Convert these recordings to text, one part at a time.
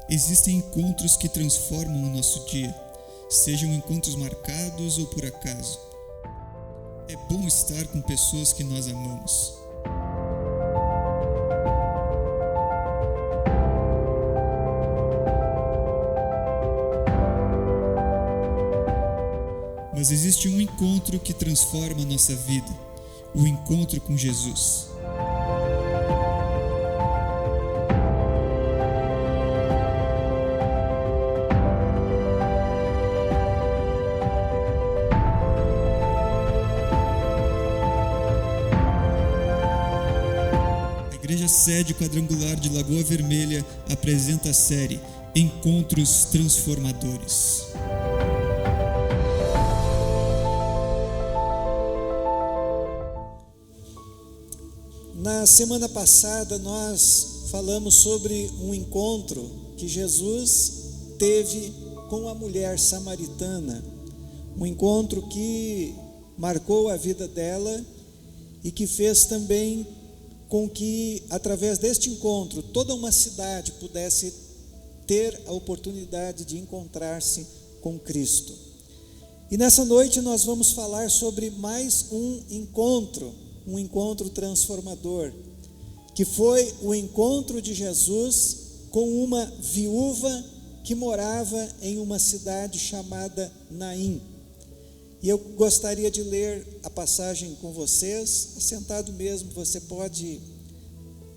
Existem encontros que transformam o nosso dia, sejam encontros marcados ou por acaso. É bom estar com pessoas que nós amamos. Mas existe um encontro que transforma a nossa vida, o encontro com Jesus. A Igreja Sede Quadrangular de Lagoa Vermelha apresenta a série Encontros Transformadores. Na semana passada nós falamos sobre um encontro que Jesus teve com a mulher samaritana, um encontro que marcou a vida dela e que fez também com que, através deste encontro, toda uma cidade pudesse ter a oportunidade de encontrar-se com Cristo. E nessa noite nós vamos falar sobre mais um encontro transformador, que foi o encontro de Jesus com uma viúva que morava em uma cidade chamada Naim. E eu gostaria de ler a passagem com vocês, sentado mesmo. Você pode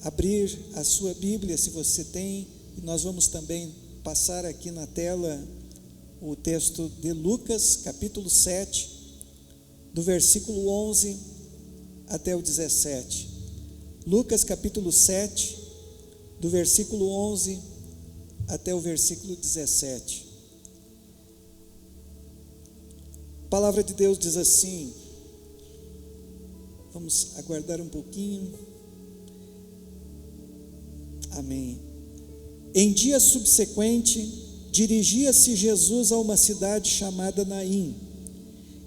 abrir a sua Bíblia se você tem, e nós vamos também passar aqui na tela o texto de Lucas, capítulo 7, do versículo 11 até o 17. Lucas capítulo 7, do versículo 11 até o versículo 17. A palavra de Deus diz assim, vamos aguardar um pouquinho. Amém. Em dia subsequente, dirigia-se Jesus a uma cidade chamada Naim,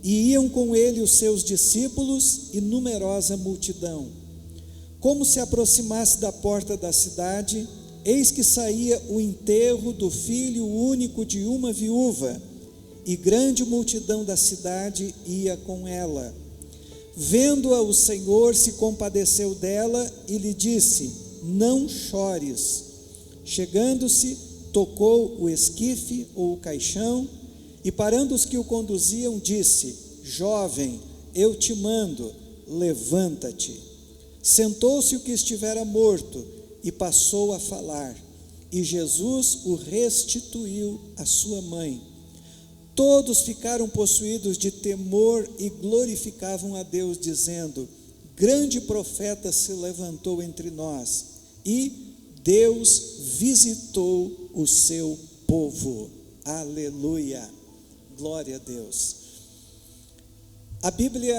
e iam com ele os seus discípulos e numerosa multidão. Como se aproximasse da porta da cidade, eis que saía o enterro do filho único de uma viúva, e grande multidão da cidade ia com ela. Vendo-a, o Senhor se compadeceu dela e lhe disse: não chores. Chegando-se, tocou o esquife ou o caixão, e parando os que o conduziam, disse: jovem, eu te mando, levanta-te. Sentou-se o que estivera morto e passou a falar, e Jesus o restituiu à sua mãe. Todos ficaram possuídos de temor e glorificavam a Deus, dizendo: grande profeta se levantou entre nós, e Deus visitou o seu povo. Aleluia! Glória a Deus. A Bíblia,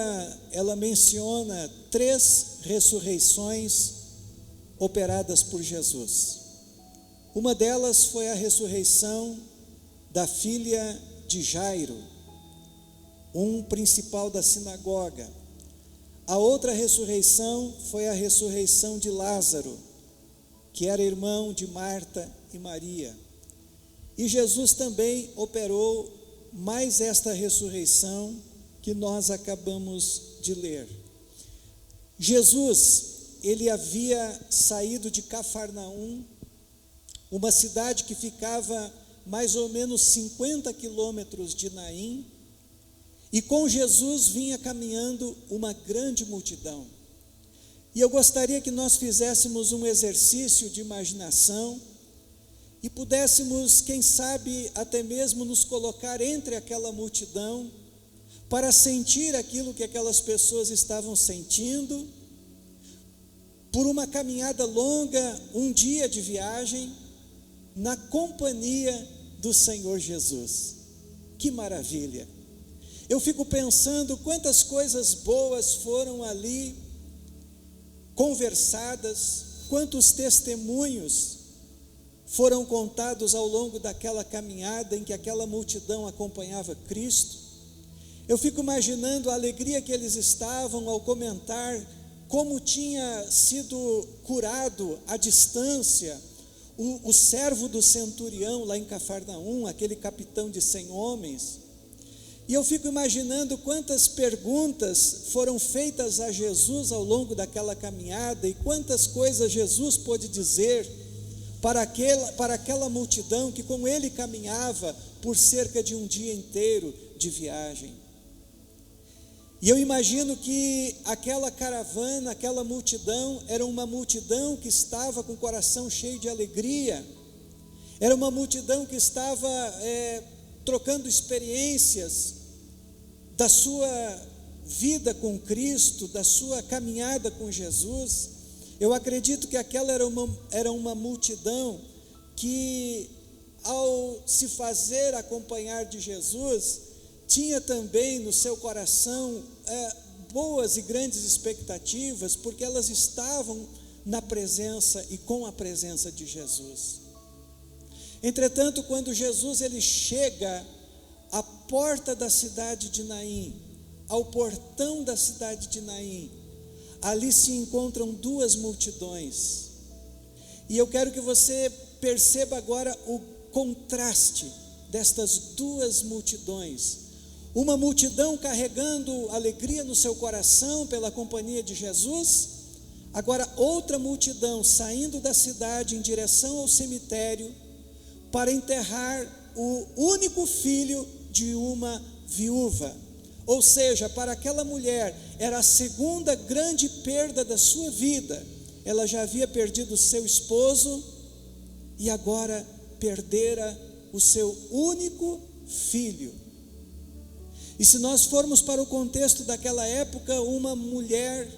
ela menciona 3 ressurreições operadas por Jesus. Uma delas foi a ressurreição da filha de Jairo, um principal da sinagoga. A outra ressurreição foi a ressurreição de Lázaro, que era irmão de Marta e Maria. E Jesus também operou mais esta ressurreição que nós acabamos de ler. Jesus, ele havia saído de Cafarnaum, uma cidade que ficava mais ou menos 50 quilômetros de Naim, e com Jesus vinha caminhando uma grande multidão. E eu gostaria que nós fizéssemos um exercício de imaginação e pudéssemos, quem sabe, até mesmo nos colocar entre aquela multidão para sentir aquilo que aquelas pessoas estavam sentindo, por uma caminhada longa, um dia de viagem, na companhia do Senhor Jesus. Que maravilha! Eu fico pensando quantas coisas boas foram ali conversadas, quantos testemunhos foram contados ao longo daquela caminhada em que aquela multidão acompanhava Cristo. Eu fico imaginando a alegria que eles estavam ao comentar como tinha sido curado à distância o servo do centurião lá em Cafarnaum, aquele capitão de 100 homens, e eu fico imaginando quantas perguntas foram feitas a Jesus ao longo daquela caminhada e quantas coisas Jesus pôde dizer para aquela multidão que com ele caminhava por cerca de um dia inteiro de viagem. E eu imagino que aquela caravana, aquela multidão, era uma multidão que estava com o coração cheio de alegria, era uma multidão que estava trocando experiências da sua vida com Cristo, da sua caminhada com Jesus. Eu acredito que aquela era uma multidão que, ao se fazer acompanhar de Jesus, tinha também no seu coração boas e grandes expectativas, porque elas estavam na presença e com a presença de Jesus. Entretanto, quando Jesus ele chega à porta da cidade de Naim, ao portão da cidade de Naim, ali se encontram duas multidões, e eu quero que você perceba agora o contraste destas duas multidões. Uma multidão carregando alegria no seu coração pela companhia de Jesus, agora outra multidão saindo da cidade em direção ao cemitério para enterrar o único filho de uma viúva. Ou seja, para aquela mulher era a segunda grande perda da sua vida. Ela já havia perdido seu esposo e agora perdera o seu único filho. E se nós formos para o contexto daquela época, uma mulher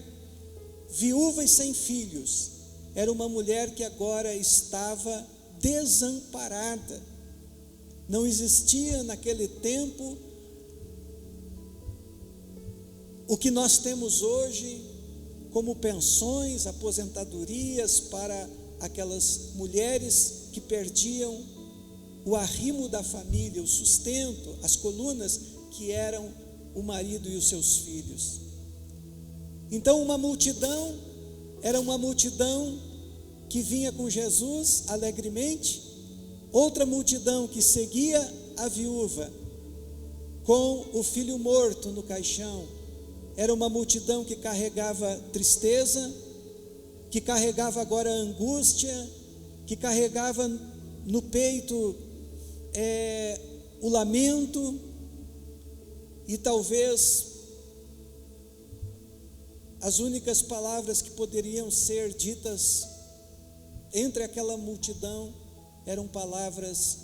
viúva e sem filhos era uma mulher que agora estava desamparada. Não existia naquele tempo o que nós temos hoje como pensões, aposentadorias para aquelas mulheres que perdiam o arrimo da família, o sustento, as colunas que eram o marido e os seus filhos. Então era uma multidão que vinha com Jesus alegremente, outra multidão que seguia a viúva com o filho morto no caixão. Era uma multidão que carregava tristeza, que carregava agora angústia, que carregava no peito o lamento, e talvez as únicas palavras que poderiam ser ditas entre aquela multidão eram palavras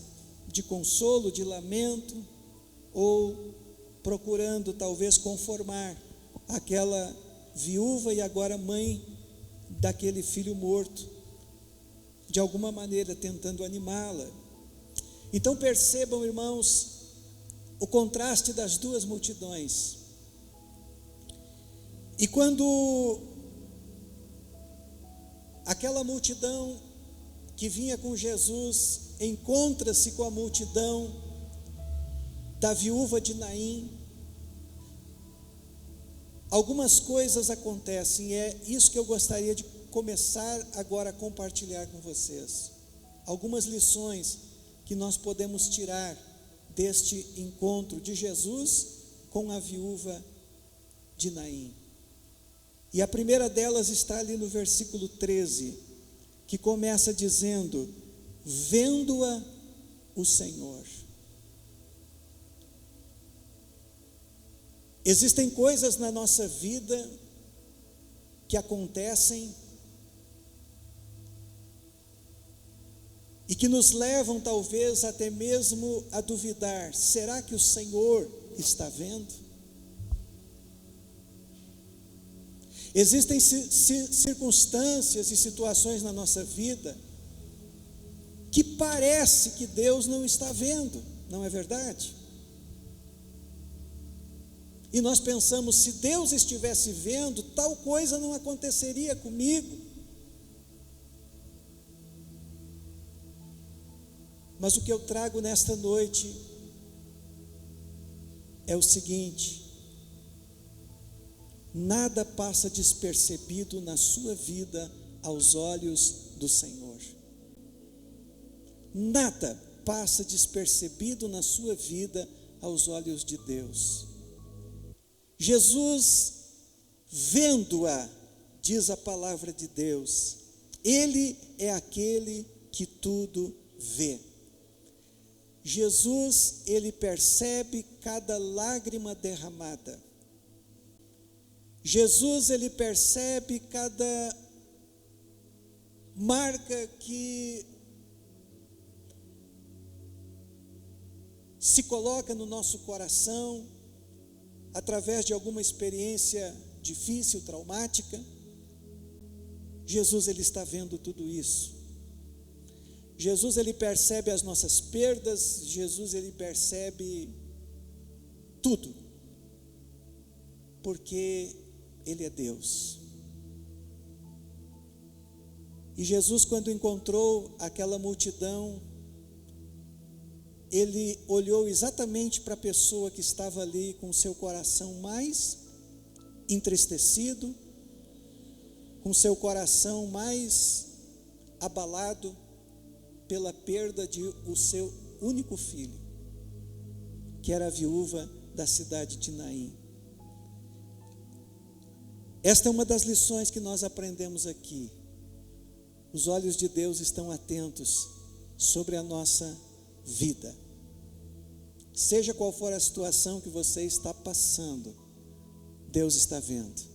de consolo, de lamento, ou procurando talvez conformar aquela viúva e agora mãe daquele filho morto, de alguma maneira tentando animá-la. Então percebam, irmãos, o contraste das duas multidões. E quando aquela multidão que vinha com Jesus encontra-se com a multidão da viúva de Naim, algumas coisas acontecem, e é isso que eu gostaria de começar agora a compartilhar com vocês. Algumas lições que nós podemos tirar deste encontro de Jesus com a viúva de Naim. E a primeira delas está ali no versículo 13, que começa dizendo: vendo-a o Senhor. Existem coisas na nossa vida que acontecem e que nos levam talvez até mesmo a duvidar: será que o Senhor está vendo? Existem circunstâncias e situações na nossa vida que parece que Deus não está vendo, não é verdade? E nós pensamos, se Deus estivesse vendo, tal coisa não aconteceria comigo. Mas o que eu trago nesta noite é o seguinte: nada passa despercebido na sua vida aos olhos do Senhor. nada passa despercebido na sua vida aos olhos de Deus. Jesus, vendo-a, diz a palavra de Deus, Ele é aquele que tudo vê. Jesus, Ele percebe cada lágrima derramada. Jesus, Ele percebe cada marca que se coloca no nosso coração através de alguma experiência difícil, traumática. Jesus, Ele está vendo tudo isso. Jesus, Ele percebe as nossas perdas. Jesus, Ele percebe tudo, porque Ele é Deus. E Jesus, quando encontrou aquela multidão, Ele olhou exatamente para a pessoa que estava ali com o seu coração mais entristecido, com o seu coração mais abalado pela perda de o seu único filho, que era a viúva da cidade de Naim. Esta é uma das lições que nós aprendemos aqui. Os olhos de Deus estão atentos sobre a nossa vida. Seja qual for a situação que você está passando, Deus está vendo.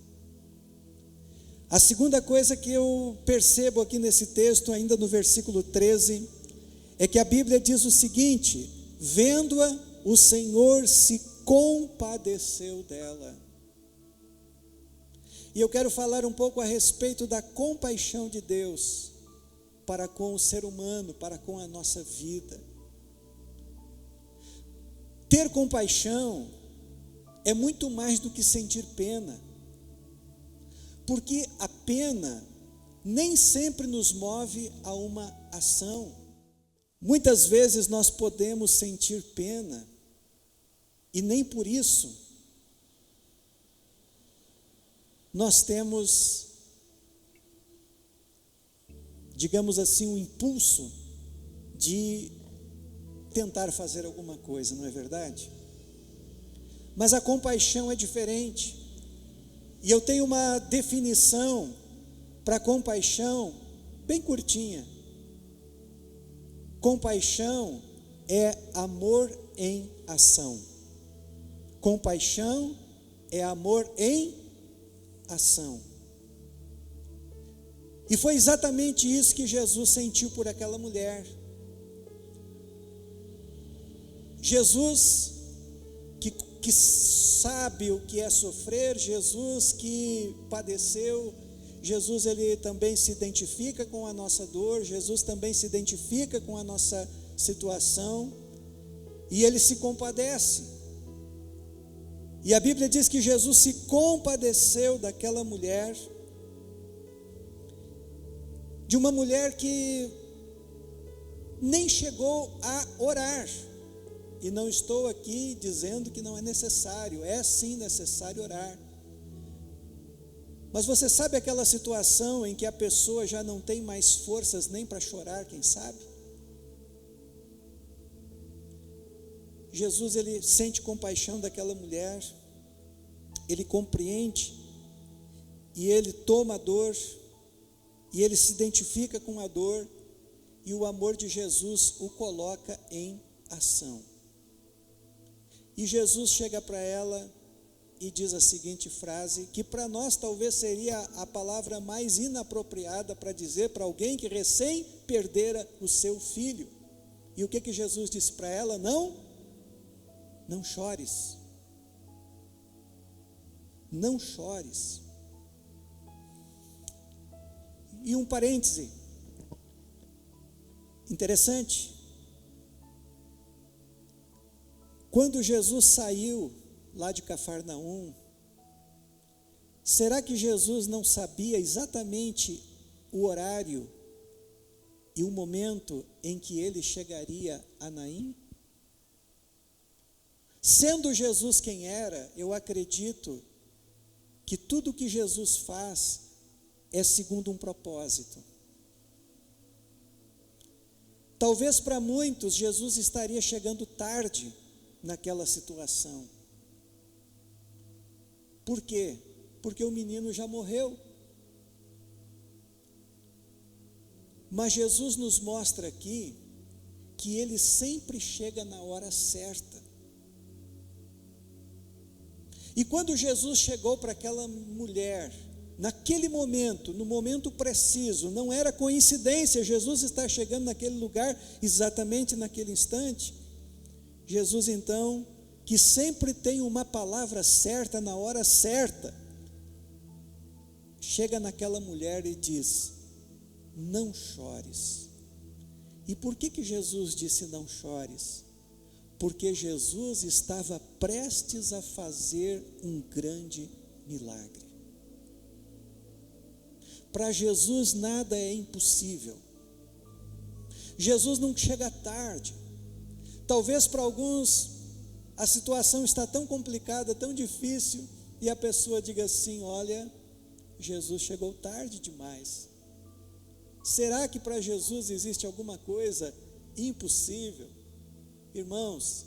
A segunda coisa que eu percebo aqui nesse texto, ainda no versículo 13, é que a Bíblia diz o seguinte: vendo-a, o Senhor se compadeceu dela. E eu quero falar um pouco a respeito da compaixão de Deus para com o ser humano, para com a nossa vida. Ter compaixão é muito mais do que sentir pena, porque a pena nem sempre nos move a uma ação. Muitas vezes nós podemos sentir pena e nem por isso nós temos, digamos assim, um impulso de tentar fazer alguma coisa, não é verdade? Mas a compaixão é diferente. E eu tenho uma definição para compaixão bem curtinha. Compaixão é amor em ação. Compaixão é amor em ação. E foi exatamente isso que Jesus sentiu por aquela mulher. Jesus, que sabe o que é sofrer, Jesus que padeceu, Jesus, Ele também se identifica com a nossa dor, Jesus também se identifica com a nossa situação, e Ele se compadece. E a Bíblia diz que Jesus se compadeceu daquela mulher, de uma mulher que nem chegou a orar. E não estou aqui dizendo que não é necessário, é sim necessário orar. Mas você sabe aquela situação em que a pessoa já não tem mais forças nem para chorar, quem sabe? Jesus, Ele sente compaixão daquela mulher, Ele compreende, e Ele toma a dor, e Ele se identifica com a dor, e o amor de Jesus o coloca em ação. E Jesus chega para ela e diz a seguinte frase, que para nós talvez seria a palavra mais inapropriada para dizer para alguém que recém perdera o seu filho. E o que Jesus disse para ela? Não chores. Não chores. E um parêntese interessante. Quando Jesus saiu lá de Cafarnaum, será que Jesus não sabia exatamente o horário e o momento em que ele chegaria a Naim? Sendo Jesus quem era, eu acredito que tudo que Jesus faz é segundo um propósito. Talvez para muitos Jesus estaria chegando tarde naquela situação. Por quê? Porque o menino já morreu. Mas Jesus nos mostra aqui que ele sempre chega na hora certa. E quando Jesus chegou para aquela mulher, naquele momento, no momento preciso, não era coincidência, Jesus está chegando naquele lugar exatamente naquele instante. Jesus então, que sempre tem uma palavra certa na hora certa, chega naquela mulher e diz: não chores. E por que Jesus disse não chores? Porque Jesus estava prestes a fazer um grande milagre. Para Jesus nada é impossível. Jesus não chega tarde. Talvez para alguns a situação está tão complicada, tão difícil, e a pessoa diga assim: olha, Jesus chegou tarde demais. Será que para Jesus existe alguma coisa impossível? Irmãos,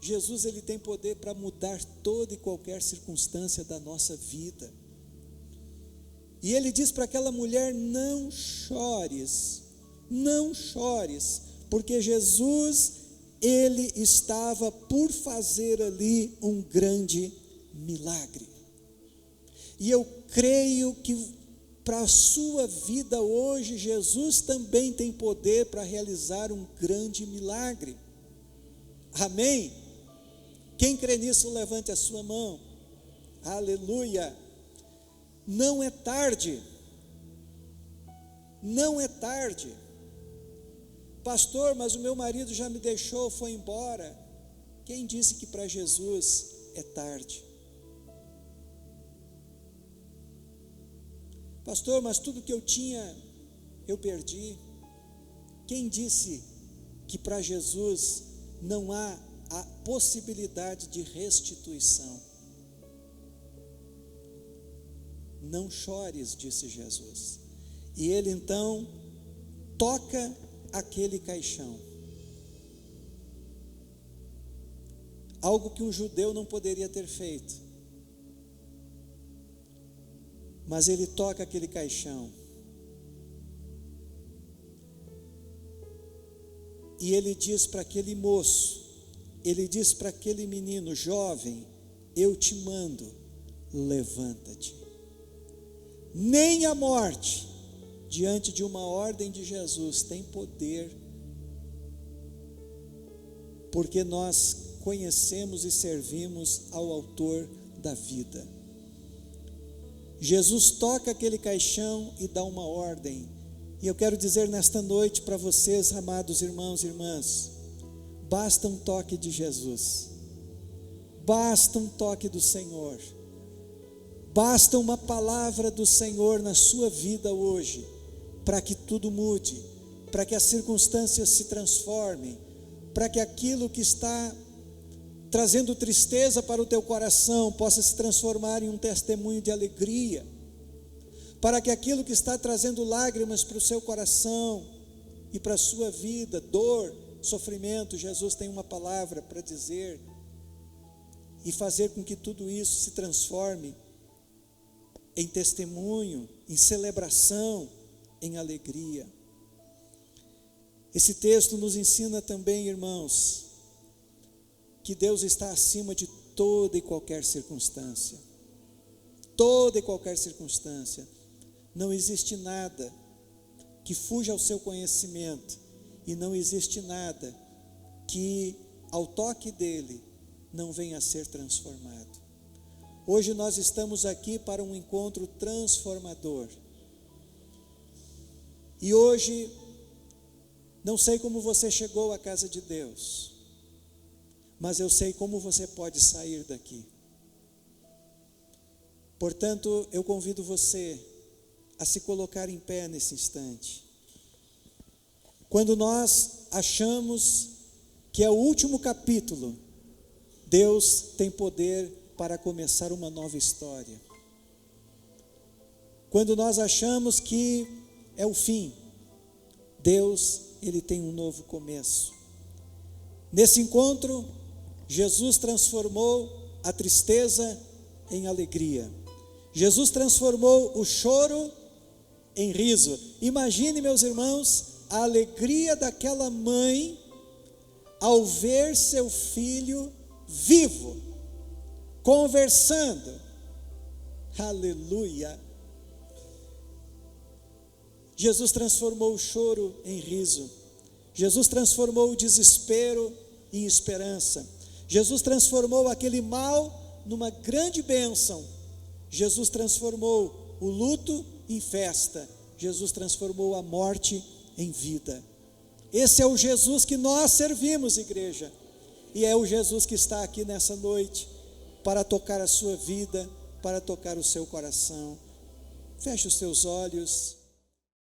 Jesus ele tem poder para mudar toda e qualquer circunstância da nossa vida. E ele diz para aquela mulher: não chores, não chores, porque Jesus, ele estava por fazer ali um grande milagre. E eu creio que para a sua vida hoje, Jesus também tem poder para realizar um grande milagre. Amém? Quem crê nisso, levante a sua mão. Aleluia! Não é tarde. Não é tarde. Pastor, mas o meu marido já me deixou, foi embora. Quem disse que para Jesus é tarde? Pastor, mas tudo que eu tinha, eu perdi. Quem disse que para Jesus não há a possibilidade de restituição? Não chores, disse Jesus. E ele então toca aquele caixão. Algo que um judeu não poderia ter feito. Mas ele toca aquele caixão. E ele diz para aquele moço, ele diz para aquele menino jovem: eu te mando, levanta-te. Nem a morte, diante de uma ordem de Jesus, tem poder, porque nós conhecemos e servimos ao autor da vida. Jesus toca aquele caixão e dá uma ordem. E eu quero dizer nesta noite para vocês, amados irmãos e irmãs, basta um toque de Jesus, basta um toque do Senhor, basta uma palavra do Senhor na sua vida hoje, para que tudo mude, para que as circunstâncias se transformem, para que aquilo que está trazendo tristeza para o teu coração possa se transformar em um testemunho de alegria, para que aquilo que está trazendo lágrimas para o seu coração e para a sua vida, dor, sofrimento, Jesus tem uma palavra para dizer e fazer com que tudo isso se transforme em testemunho, em celebração, em alegria. Esse texto nos ensina também, irmãos, que Deus está acima de toda e qualquer circunstância. Toda e qualquer circunstância. Não existe nada que fuja ao seu conhecimento, e não existe nada que ao toque dele não venha a ser transformado. Hoje nós estamos aqui para um encontro transformador. E hoje, não sei como você chegou à casa de Deus, mas eu sei como você pode sair daqui. Portanto, eu convido você a se colocar em pé nesse instante. Quando nós achamos que é o último capítulo, Deus tem poder para começar uma nova história. Quando nós achamos que é o fim, Deus ele tem um novo começo. Nesse encontro, Jesus transformou a tristeza em alegria. Jesus transformou o choro em riso. Imagine, meus irmãos, a alegria daquela mãe ao ver seu filho vivo, conversando. Aleluia! Jesus transformou o choro em riso. Jesus transformou o desespero em esperança. Jesus transformou aquele mal numa grande bênção. Jesus transformou o luto em festa. Jesus transformou a morte em vida. Esse é o Jesus que nós servimos, igreja. E é o Jesus que está aqui nessa noite para tocar a sua vida, para tocar o seu coração. Feche os seus olhos.